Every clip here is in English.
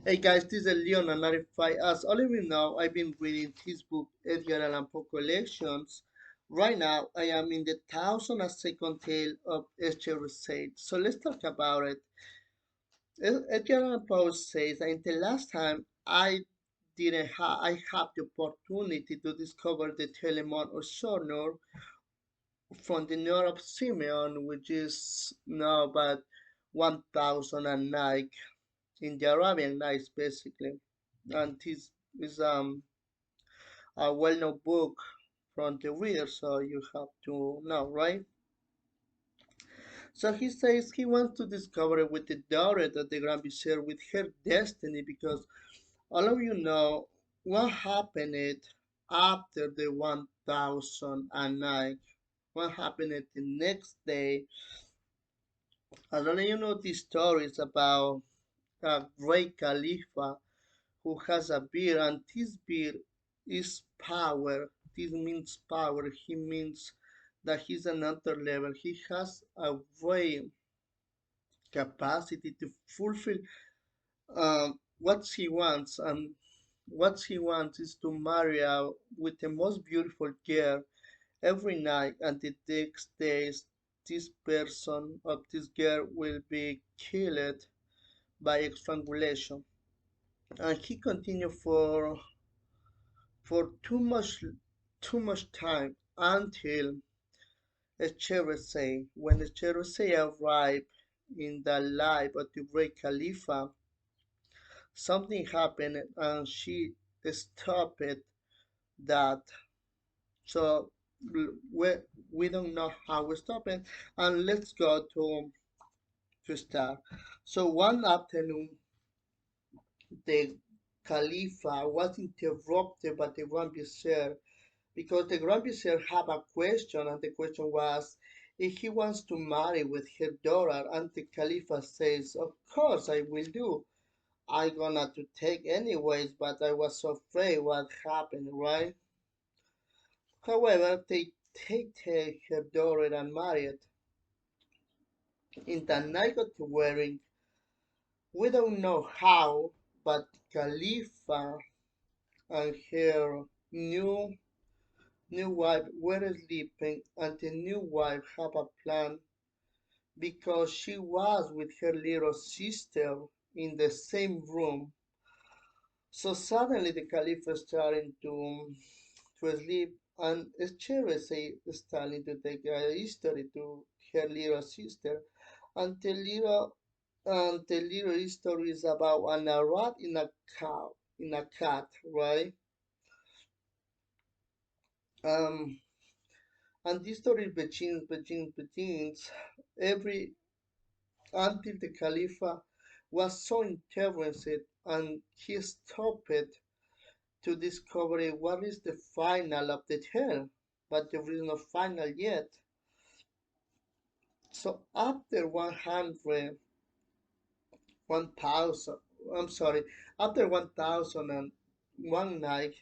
Hey guys, this is Leon and Narify. As all of you know, I've been reading his book Edgar Allan Poe collections. Right now, I am in the 1002nd tale of Scheherezade. So let's talk about it. Edgar Allan Poe says that in the last time I have the opportunity to discover the Telemon or Sonor from the north of Simeon, which is now about 1009 in the Arabian Nights, basically. And this is a well-known book from the reader, so you have to know, right? So he says he wants to discover it with the daughter that the Grand Vizier with her destiny, because all of you know what happened after the 1009. What happened the next day? A lot of you know these stories about a great Khalifa who has a beard, and this beard is power. This means power. He means that he's another level. He has a great capacity to fulfill what he wants, and what he wants is to marry out with the most beautiful girl every night, and the next days this person of this girl will be killed by strangulation. And he continued for too much time until Scheherezade. When Scheherezade arrived in the life of the great Khalifa, something happened and she stopped that. So we, we don't know how we stop it. And let's go to start. So one afternoon, the Khalifa was interrupted by the Grand Vizier because the Grand Vizier had a question, and the question was if he wants to marry with her daughter, and the Khalifa says, "Of course I will do. I gonna to take anyways, but I was so afraid what happened, right?" However, they take her daughter and marry it. In the night of the wedding, we don't know how, but Khalifa and her new wife were sleeping, and the new wife had a plan because she was with her little sister in the same room. So suddenly the Caliph started to sleep, and Scheherazade started to take a history to her little sister, and the little history is about an rat in a cat, right? Um, and this story begins every until the Caliph was so interested and he stopped to discover what is the final of the tale, but there is no final yet. So after 1,000, I'm sorry, after 1,001 night,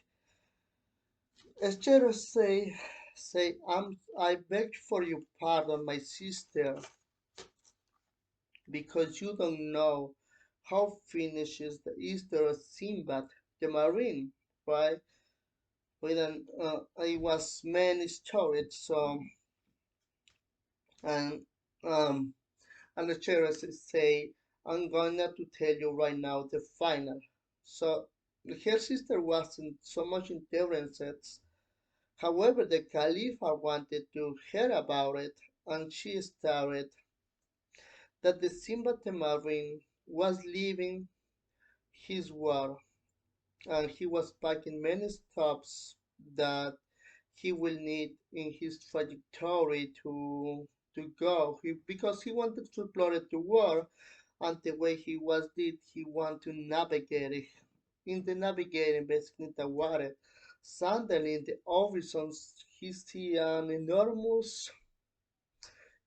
Esther say, I beg for your pardon, my sister, because you don't know how finishes the Easter of Sinbad the Marine, right? With it was many stories, so and um and the chorus say, I'm going to tell you right now the final. So her sister wasn't so much interested. However, the Caliph wanted to hear about it, and she started that the Simba Marine was leaving his war, and he was packing many stops that he will need in his trajectory to go. Because he wanted to explore the world, and the way he was did, he wanted to navigate it. In the navigating, basically the water. Suddenly, in the horizon, he see an enormous.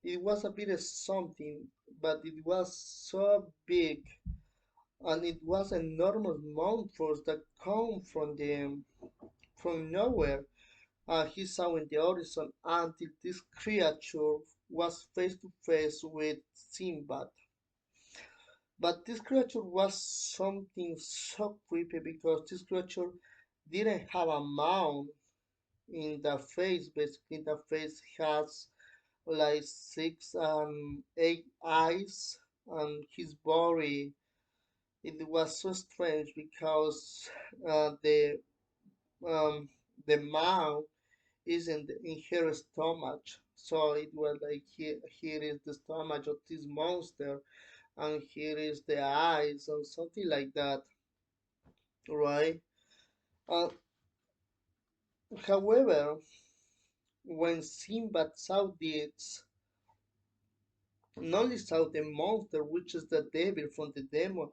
It was a bit of something, but it was so big, and it was enormous monsters that come from nowhere. He saw in the horizon until this creature was face to face with Sinbad. But this creature was something so creepy because this creature didn't have a mouth in the face. Basically, the face has like six and eight eyes, and his body, it was so strange because the um, the mouth isn't in her stomach. So it was like here is the stomach of this monster, and here is the eyes, or something like that, right? Uh, However, when Simba saw this, not only saw the monster, which is the devil from the demon,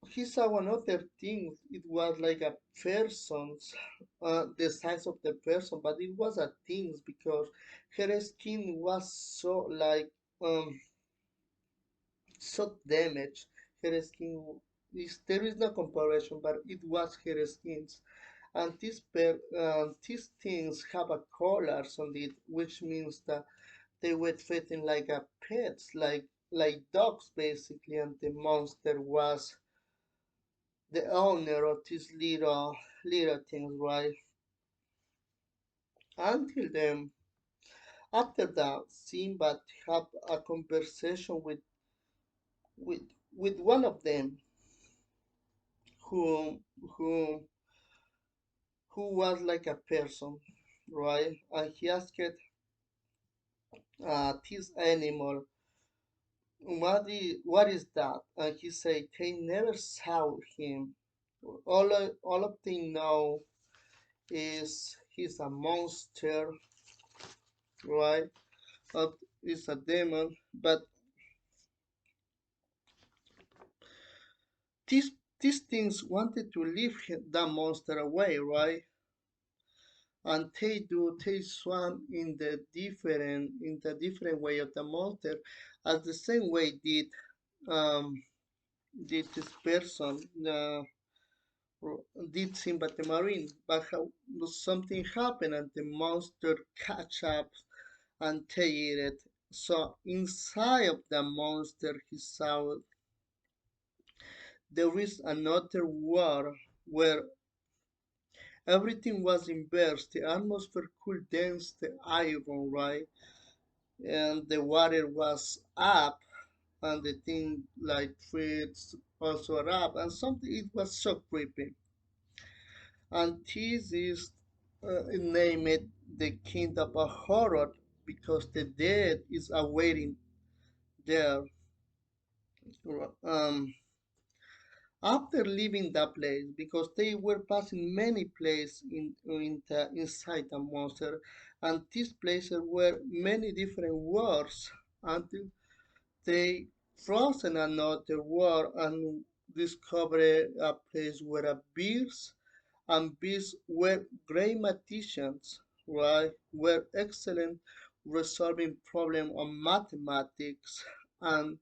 he saw another thing. It was like a person's, the size of the person, but it was a thing because her skin was so like um so damaged. Her skin is there is no comparison, but it was her skin. And these things have a collars on it, which means that they were treated like a pets, like dogs basically. And the monster was the owner of these little things, right? Until then, after that, Simba had a conversation with with one of them who who who was like a person, right? And he asked this animal, what is that? And he said they never saw him. All of they know is he's a monster, right? He's a demon, but these these things wanted to leave the monster away, right? And they swam in the different way of the monster, as the same way um did this person did Simba the Marine. But something happened and the monster catch up and take it. So inside of the monster he saw there is another world where everything was inverse. The atmosphere could dance the iron, right? And the water was up, and the thing like trees also are up, and something it was so creepy. And this is named the kingdom of horror because the dead is awaiting there. Um, After leaving that place, because they were passing many places inside the monster, and these places were many different worlds until they crossed another world and discovered a place where a bears and beasts were great magicians, right? Were excellent resolving problems on mathematics, and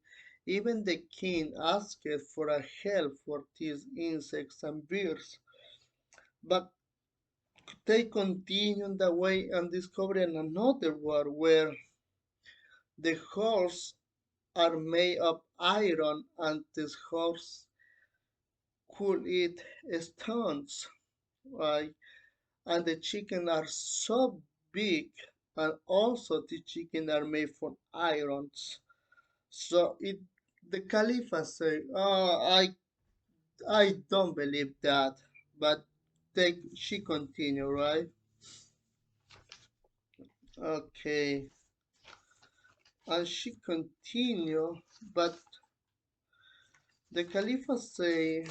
even the king asked for a help for these insects and birds. But they continued the way and discovered another world where the horses are made of iron and this horse could eat stones, right? And the chicken are so big, and also the chicken are made from irons. So it the Caliph say, "Oh, I don't believe that," but she continue, right? Okay, and she continue, but the Caliph say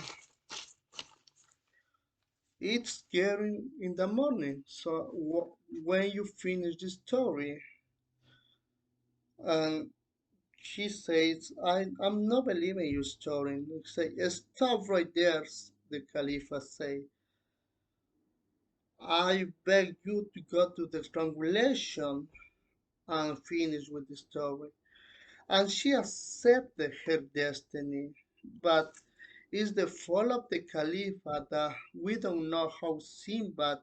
it's scary in the morning. So when you finish the story, and she says, I'm not believing your story. Say, stop right there, the Khalifa say. I beg you to go to the strangulation and finish with the story. And she accepted her destiny. But it's the fall of the Khalifa that we don't know how Sinbad,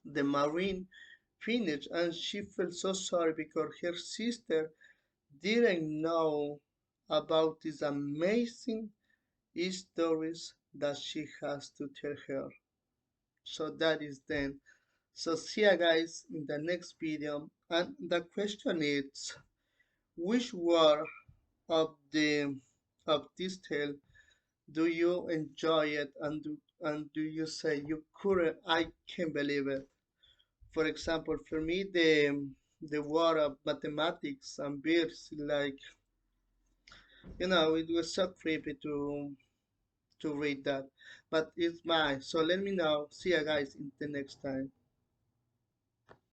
the marine, finished. And she felt so sorry because her sister didn't know about these amazing stories that she has to tell her. So that is then. So see you guys in the next video. And the question is, which word of the of this tale do you enjoy it, and do you say you couldn't, I can't believe it? For example, for me the word of mathematics and beers, like, it was so creepy to read that. But it's mine. So let me know. See you guys in the next time.